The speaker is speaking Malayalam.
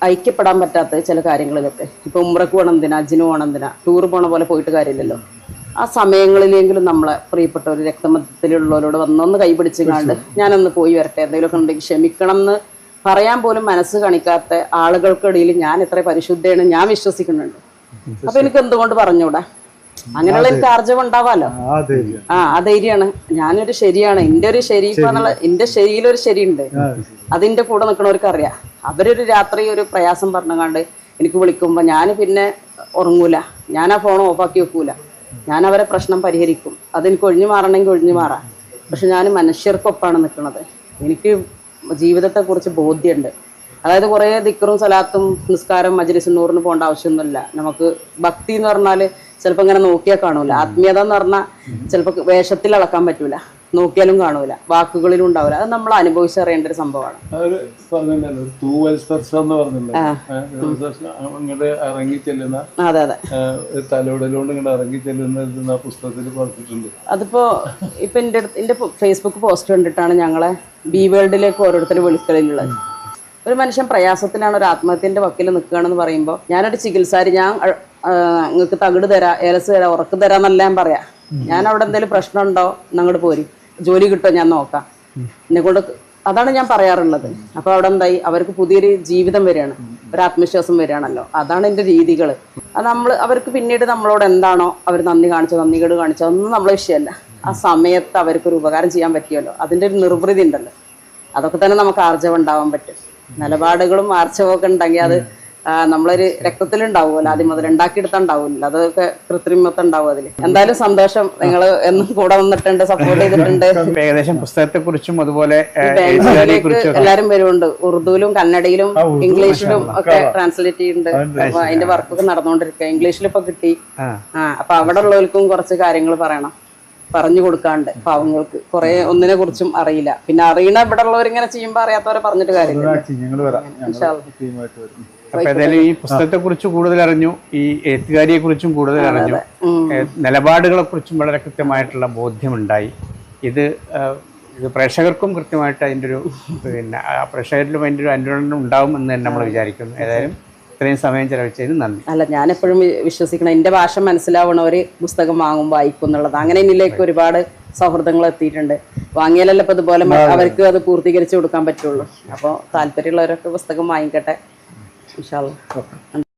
ഐക്യപ്പെടാൻ പറ്റാത്ത ചില കാര്യങ്ങളിലൊക്കെ. ഇപ്പോൾ ഉംറക്ക് പോകണം എന്തിനാ, അജ്ജിന് പോകണം എന്തിനാ, ടൂർ പോണ പോലെ പോയിട്ട് കാര്യമില്ലല്ലോ. ആ സമയങ്ങളിലെങ്കിലും നമ്മളെ പ്രിയപ്പെട്ട ഒരു രക്തമത്യത്തിലുള്ളവരോട് വന്നൊന്ന് കൈപിടിച്ച് കണ്ട് ഞാനൊന്ന് പോയി വരട്ടെ, എന്തെങ്കിലുമൊക്കെ ഉണ്ടെങ്കിൽ ക്ഷമിക്കണം എന്ന് പറയാൻ പോലും മനസ്സ് കാണിക്കാത്ത ആളുകൾക്കിടയിൽ ഞാൻ എത്ര പരിശുദ്ധയാണ് ഞാൻ വിശ്വസിക്കുന്നുണ്ട്. അപ്പൊ എനിക്ക് എന്തുകൊണ്ട് പറഞ്ഞൂടാ? അങ്ങനെയുള്ള എനിക്ക് ആർജവം ഉണ്ടാവാലോ. ആ ധൈര്യമാണ്. ഞാനൊരു ശരിയാണ്, എൻ്റെ ഒരു ശരീഫ് എന്നുള്ള എൻ്റെ ശരിയിലൊരു ശരിയുണ്ട്. അതിൻ്റെ കൂടെ നിൽക്കണവർക്ക് അറിയാം. അവരൊരു രാത്രി ഒരു പ്രയാസം പറഞ്ഞുകൊണ്ട് എനിക്ക് വിളിക്കുമ്പോൾ ഞാൻ പിന്നെ ഉറങ്ങൂല, ഞാൻ ആ ഫോൺ ഓഫാക്കി വെക്കൂല, ഞാൻ അവരെ പ്രശ്നം പരിഹരിക്കും. അതെനിക്ക് ഒഴിഞ്ഞു മാറണമെങ്കിൽ ഒഴിഞ്ഞു മാറാം. പക്ഷെ ഞാൻ മനുഷ്യർക്കൊപ്പമാണ് നിൽക്കുന്നത്. എനിക്ക് ജീവിതത്തെക്കുറിച്ച് ബോധ്യമുണ്ട്. അതായത് കുറേ ദിക്റും സലാത്തും നിസ്കാരം മജ്‌ലിസ് നൂറിന് പോകേണ്ട ആവശ്യമൊന്നുമില്ല. നമുക്ക് ഭക്തി എന്ന് പറഞ്ഞാൽ ചിലപ്പോൾ ഇങ്ങനെ നോക്കിയാൽ കാണൂല. ആത്മീയത എന്ന് പറഞ്ഞാൽ ചിലപ്പോൾ വേഷത്തിൽ അളക്കാൻ പറ്റൂല, നോക്കിയാലും കാണൂല, വാക്കുകളിലും ഉണ്ടാവില്ല. അത് നമ്മൾ അനുഭവിച്ചറിയേണ്ട ഒരു സംഭവമാണ്. അതെ അതെ, അതിപ്പോ ഇപ്പൊ എന്റെ ഫേസ്ബുക്ക് പോസ്റ്റ് കണ്ടിട്ടാണ് ഞങ്ങളെ ബി വേൾഡിലേക്ക് ഓരോരുത്തർ വിളിക്കലുള്ളത്. ഒരു മനുഷ്യൻ പ്രയാസത്തിലാണ്, ഒരു ആത്മഹത്യന്റെ വക്കിൽ നിൽക്കുകയാണെന്ന് പറയുമ്പോൾ ഞാനൊരു ചികിത്സാരി, ഞാൻ നിങ്ങൾക്ക് തകിട് തരാം, ഏലസ് തരാം, ഉറക്ക് തരാന്നല്ല ഞാൻ പറയാം. ഞാൻ അവിടെ എന്തെങ്കിലും പ്രശ്നം ഉണ്ടോ എന്നങ്ങോട്ട് പോരി, ജോലി കിട്ടുമോ ഞാൻ നോക്കാം, എന്നെ കൊണ്ട്. അതാണ് ഞാൻ പറയാറുള്ളത്. അപ്പോൾ അവിടെ എന്തായി, അവർക്ക് പുതിയൊരു ജീവിതം വരികയാണ്, ഒരു ആത്മവിശ്വാസം വരികയാണല്ലോ. അതാണ് എൻ്റെ രീതികൾ. അത് അവർക്ക് പിന്നീട് നമ്മളോട് എന്താണോ അവർ നന്ദി കാണിച്ചോ നന്ദികേട് കാണിച്ചോ ഒന്നും നമ്മളെ വിഷയമല്ല. ആ സമയത്ത് അവർക്കൊരു ഉപകാരം ചെയ്യാൻ പറ്റിയല്ലോ, അതിൻ്റെ ഒരു നിർവൃതി ഉണ്ടല്ലോ. അതൊക്കെ തന്നെ നമുക്ക് ആർജവം ഉണ്ടാവാൻ പറ്റും. നിലപാടുകളും ആർജവവും ഒക്കെ ഉണ്ടെങ്കിൽ അത് നമ്മളൊരു രക്തത്തിലുണ്ടാവുമല്ലോ, ആദ്യം മുതൽ ഉണ്ടാക്കിയെടുത്തുണ്ടാവില്ല. അതൊക്കെ കൃത്രിമത്വം ഉണ്ടാവും അതിൽ. എന്തായാലും സന്തോഷം, നിങ്ങൾ എന്നും കൂടെ വന്നിട്ടുണ്ട്, സപ്പോർട്ട് ചെയ്തിട്ടുണ്ട്. ഏകദേശം പുസ്തകത്തെ കുറിച്ചും അതുപോലെ എല്ലാരും വരുന്നുണ്ട്. ഉറുദുവിലും കന്നഡയിലും ഇംഗ്ലീഷിലും ഒക്കെ ട്രാൻസ്ലേറ്റ് ചെയ്യുന്നുണ്ട്. അപ്പൊ അതിന്റെ വർക്കൊക്കെ നടന്നുകൊണ്ടിരിക്കുക. ഇംഗ്ലീഷിലിപ്പോ കിട്ടി. അപ്പൊ അവിടെ ഉള്ളവർക്കും കുറച്ച് കാര്യങ്ങൾ പറഞ്ഞു കൊടുക്കാണ്ട് പാവങ്ങൾക്ക് കുറെ ഒന്നിനെ കുറിച്ചും അറിയില്ല. പിന്നെ അറിയണ ഇവിടെ ഉള്ളവരിങ്ങനെ ചെയ്യുമ്പോ അറിയാത്തവരെ പറഞ്ഞിട്ട് കാര്യമില്ല. അപ്പൊ ഏതായാലും ഈ പുസ്തകത്തെ കുറിച്ച് കൂടുതൽ അറിഞ്ഞു, ഈ എഴുത്തുകാരിയെ കുറിച്ചും കൂടുതൽ അറിഞ്ഞു, നിലപാടുകളെ കുറിച്ചും വളരെ കൃത്യമായിട്ടുള്ള ബോധ്യമുണ്ടായി. ഇത് പ്രേക്ഷകർക്കും കൃത്യമായിട്ട് അതിൻ്റെ ഒരു പിന്നെ പ്രേക്ഷകരിലും അതിൻ്റെ ഒരു അനുരണനം ഉണ്ടാവും എന്ന് തന്നെ നമ്മൾ വിചാരിക്കുന്നു. ഏതായാലും ഇത്രയും സമയം ചെലവഴിച്ചതിന് നന്ദി. അല്ല, ഞാനെപ്പോഴും വിശ്വസിക്കണം എൻ്റെ ഭാഷ മനസ്സിലാവണ ഒരു പുസ്തകം വാങ്ങുമ്പോൾ വായിക്കും എന്നുള്ളത്. അങ്ങനെ എന്നിലേക്ക് ഒരുപാട് സൗഹൃദങ്ങൾ എത്തിയിട്ടുണ്ട്. വാങ്ങിയാലല്ല ഇപ്പം ഇതുപോലെ അവർക്ക് അത് പൂർത്തീകരിച്ച് കൊടുക്കാൻ പറ്റുള്ളൂ. അപ്പോൾ താല്പര്യമുള്ളവരൊക്കെ പുസ്തകം വാങ്ങിക്കട്ടെ. ഇൻഷാ അല്ലാഹ്.